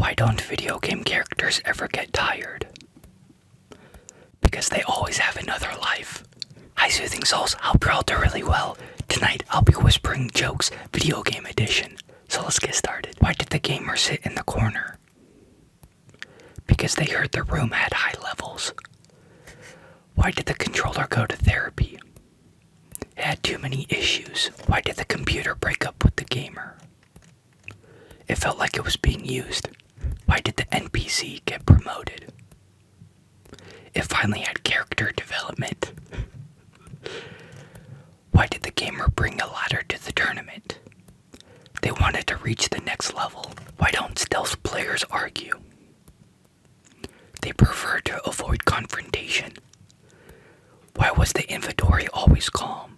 Why don't video game characters ever get tired? Because they always have another life. Hi Soothing Souls, hope you're all doing really well. Tonight I'll be whispering jokes, video game edition. So let's get started. Why did the gamer sit in the corner? Because they heard the room had high levels. Why did the controller go to therapy? It had too many issues. Why did the computer break up with the gamer? It felt like it was being used. Why did the NPC get promoted? It finally had character development. Why did the gamer bring a ladder to the tournament? They wanted to reach the next level. Why don't stealth players argue? They prefer to avoid confrontation. Why was the inventory always calm?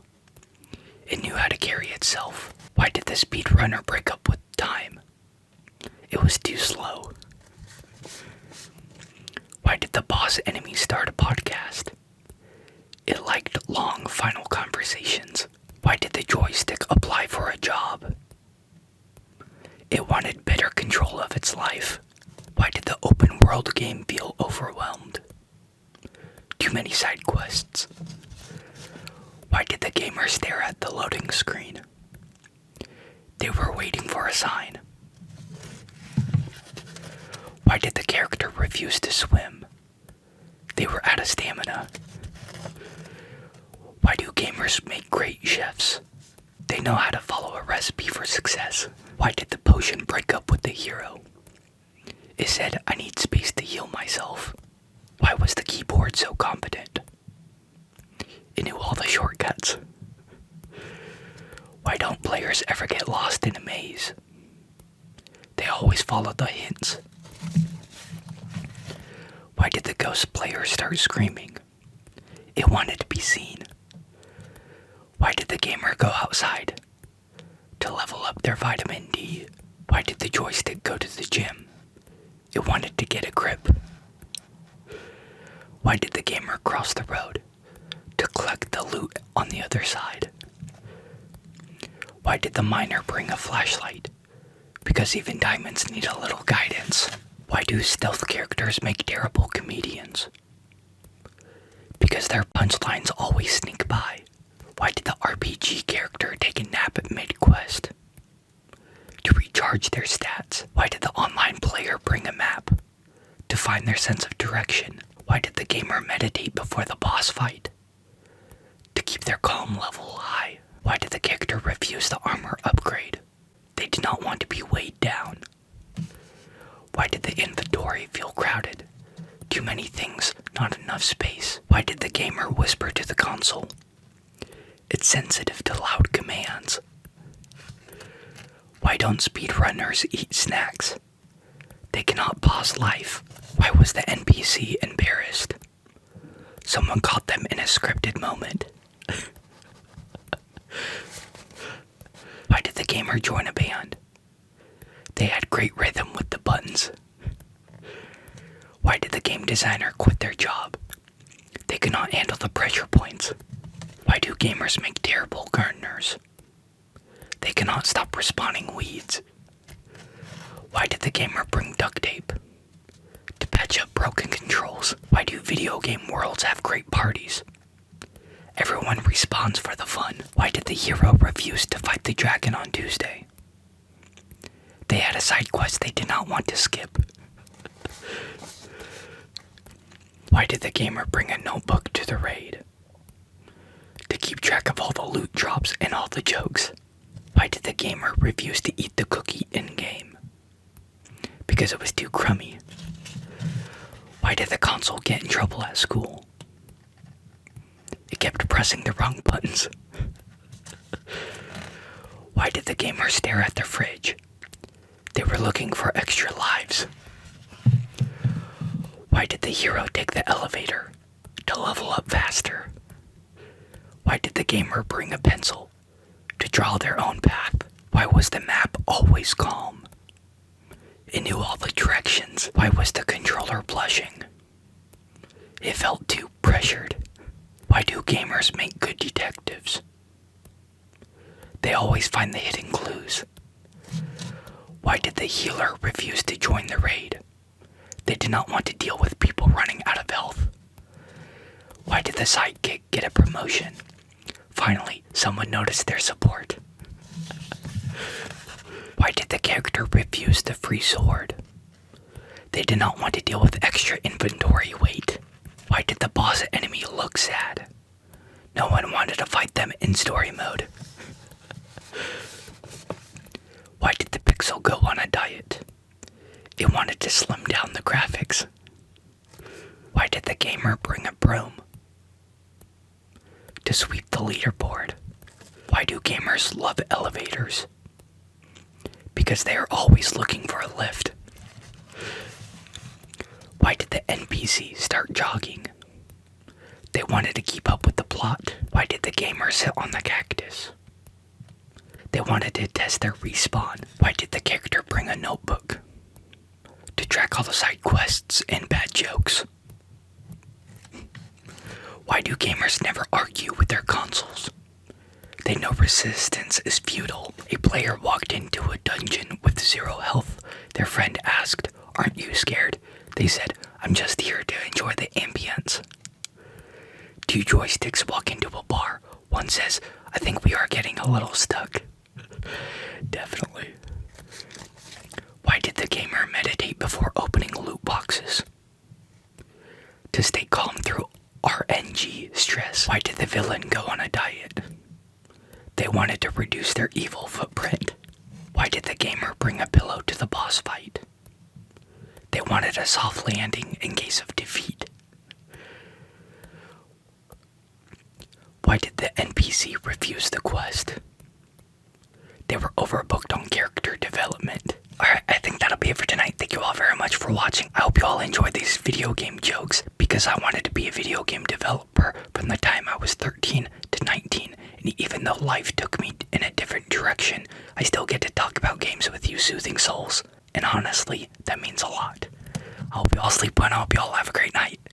It knew how to carry itself. Why did the speedrunner break up with time? It was too slow. Why did the boss enemy start a podcast? It liked long final conversations. Why did the joystick apply for a job? It wanted better control of its life. Why did the open world game feel overwhelmed? Too many side quests. Why did the gamer stare at the loading screen? They were waiting for a sign. Why did the character refuse to swim? They were out of stamina. Why do gamers make great chefs? They know how to follow a recipe for success. Why did the potion break up with the hero? It said, I need space to heal myself. Why was the keyboard so competent? It knew all the shortcuts. Why don't players ever get lost in a maze? They always follow the hints. Why did the ghost player start screaming? It wanted to be seen. Why did the gamer go outside? To level up their vitamin D. Why did the joystick go to the gym? It wanted to get a grip. Why did the gamer cross the road? To collect the loot on the other side. Why did the miner bring a flashlight? Because even diamonds need a little guidance. Why do stealth characters make terrible comedians? Because their punchlines always sneak by. Why did the RPG character take a nap at mid-quest? To recharge their stats. Why did the online player bring a map? To find their sense of direction. Why did the gamer meditate before the boss fight? To keep their calm level high. Why did the character refuse the armor upgrade? They did not want to be weighed down. Why did the inventory feel crowded? Too many things, not enough space. Why did the gamer whisper to the console? It's sensitive to loud commands. Why don't speedrunners eat snacks? They cannot pause life. Why was the NPC embarrassed? Someone caught them in a scripted moment. Why did the gamer join a band? They had great rhythm with the buttons. Why did the game designer quit their job? They could not handle the pressure points. Why do gamers make terrible gardeners? They cannot stop respawning weeds. Why did the gamer bring duct tape? To patch up broken controls. Why do video game worlds have great parties? Everyone respawns for the fun. Why did the hero refuse to fight the dragon on Tuesday? They had a side quest they did not want to skip. Why did the gamer bring a notebook to the raid? To keep track of all the loot drops and all the jokes. Why did the gamer refuse to eat the cookie in-game? Because it was too crummy. Why did the console get in trouble at school? It kept pressing the wrong buttons. Why did the gamer stare at the fridge? They were looking for extra lives. Why did the hero take the elevator? To level up faster. Why did the gamer bring a pencil? To draw their own path. Why was the map always calm? It knew all the directions. Why was the controller blushing? It felt too pressured. Why do gamers make good detectives? They always find the hidden clues. Why did the healer refuse to join the raid? They did not want to deal with people running out of health. Why did the sidekick get a promotion? Finally, someone noticed their support. Why did the character refuse the free sword? They did not want to deal with extra inventory weight. Why did the boss enemy look sad? No one wanted to fight them in story mode. Why did the pixel go on a diet? It wanted to slim down the graphics. Why did the gamer bring a broom? To sweep the leaderboard. Why do gamers love elevators? Because they are always looking for a lift. Why did the NPC start jogging? They wanted to keep up with the plot. Why did the gamer sit on the cactus? They wanted to test their respawn. Why did the character bring a notebook? To track all the side quests and bad jokes. Why do gamers never argue with their consoles? They know resistance is futile. A player walked into a dungeon with 0 health. Their friend asked, "Aren't you scared?" They said, "I'm just here to enjoy the ambience." 2 joysticks walk into a bar. One says, "I think we are getting a little stuck." Definitely. Why did the gamer meditate before opening loot boxes? To stay calm through RNG stress. Why did the villain go on a diet? They wanted to reduce their evil footprint. Why did the gamer bring a pillow to the boss fight? They wanted a soft landing in case of defeat. Why did the NPC refuse the quest? They were overbooked on character development. Alright, I think that'll be it for tonight. Thank you all very much for watching. I hope you all enjoyed these video game jokes because I wanted to be a video game developer from the time I was 13 to 19. And even though life took me in a different direction, I still get to talk about games with you soothing souls. And honestly, that means a lot. I hope you all sleep well and I hope you all have a great night.